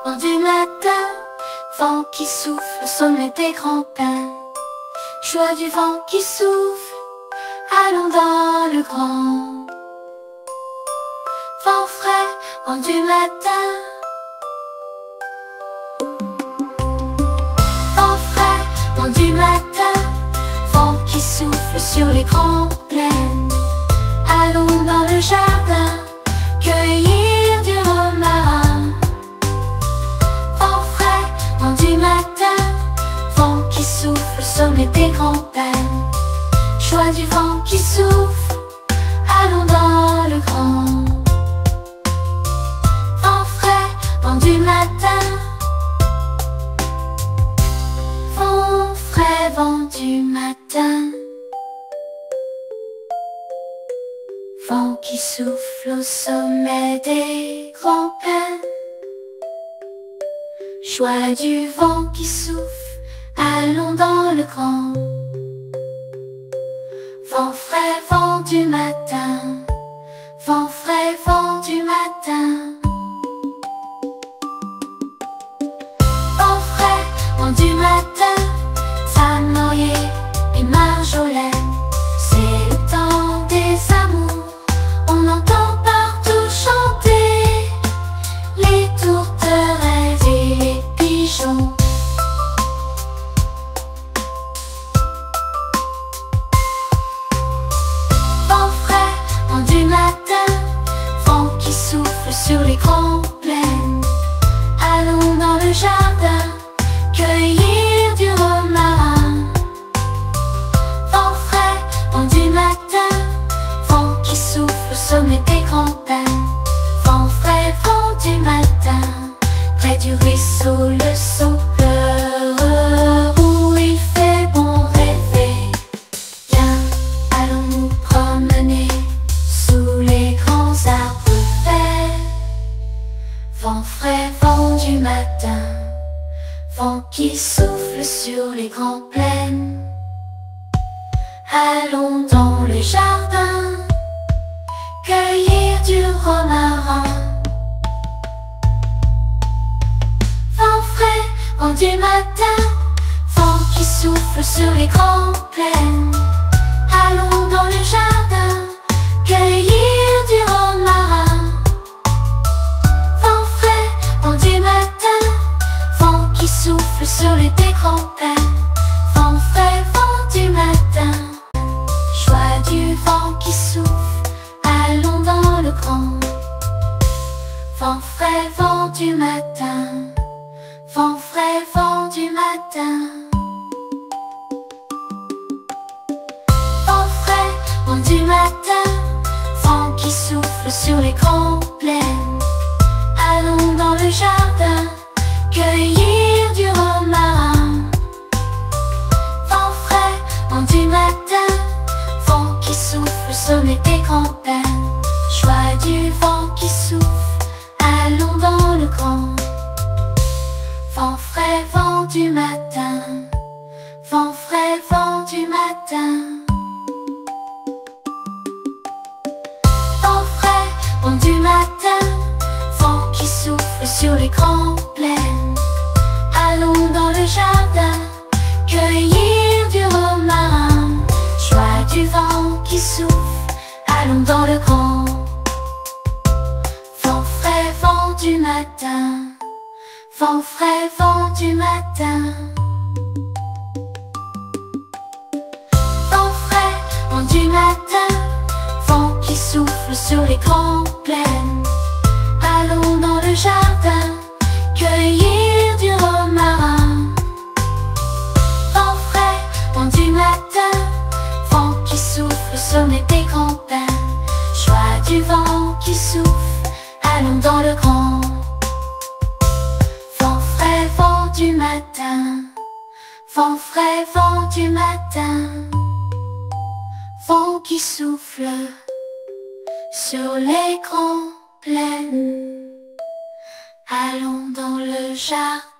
vent du matin, vent qui souffle au sommet des grands pins. Joie du vent qui souffle, allons dans le grand. Vent frais, vent du matin. Vent frais, vent du matin, vent qui souffle sur les grandes plaines. Allons dans le jardin, cueillir du romarin. Vent frais, vent du matin, vent qui souffle au sommet des grands pins. Joie du vent qui souffle, allons dans le grand. Vent frais, vent du matin. Vent frais, vent du matin. Vent qui souffle au sommet des grands pins. Joie du vent qui souffle, allons dans le grand. Vent frais, vent du matin. Vent frais, vent du matin. Vent frais, vent du matin. Sam Laurier et Marjolaine, c'est le temps des amours. On entend partout chanter les tourterelles et les pigeons. Vent frais, vent du matin, vent qui souffle sur les grandes plaines. Allons dans le jardin, cueillir du romarin. Vent frais, vent du matin, vent qui souffle au sommet des grands pins. Vent frais, vent du matin, près du ruisseau le saut pleure, où il fait bon rêver. Viens, allons nous promener sous les grands arbres verts. Vent frais, vent du matin, vent qui souffle sur les grandes plaines. Allons dans le jardin, cueillir du romarin. Vent frais, vent du matin, vent qui souffle sur les grandes plaines. Allons dans le jardin, cueillir du romarin. Vent frais, vent du matin, vent qui souffle sur les grands pins. Vent frais, vent du matin. Joie du vent qui souffle, allons dans le grand. Vent frais, vent du matin. Vent frais, vent du matin. Vent frais, vent du matin, vent qui souffle sur les grandes plaines. Allons dans le jardin, cueillir du romarin. Vent frais, vent du matin, vent qui souffle au sommet des grands pins. Joie du vent qui souffle, allons dans le grand. Vent frais, vent du matin. Vent frais, vent du matin. Vent frais, vent du matin, vent qui souffle sur les grandes plaines. Allons dans le jardin, cueillir du romarin. Joie du vent qui souffle, allons dans le grand. Vent frais, vent du matin. Vent frais, vent du matin. Vent frais, vent du matin, vent qui souffle sur les grandes plaines. Allons dans le jardin, cueillir du romarin. Vent frais, vent du matin, vent qui souffle au sommet des grands pins. Joie du vent qui souffle, allons dans le grand. Vent frais, vent du matin. Vent frais, vent du matin. Vent qui souffle sur les grandes plaines. Allons dans le jardin.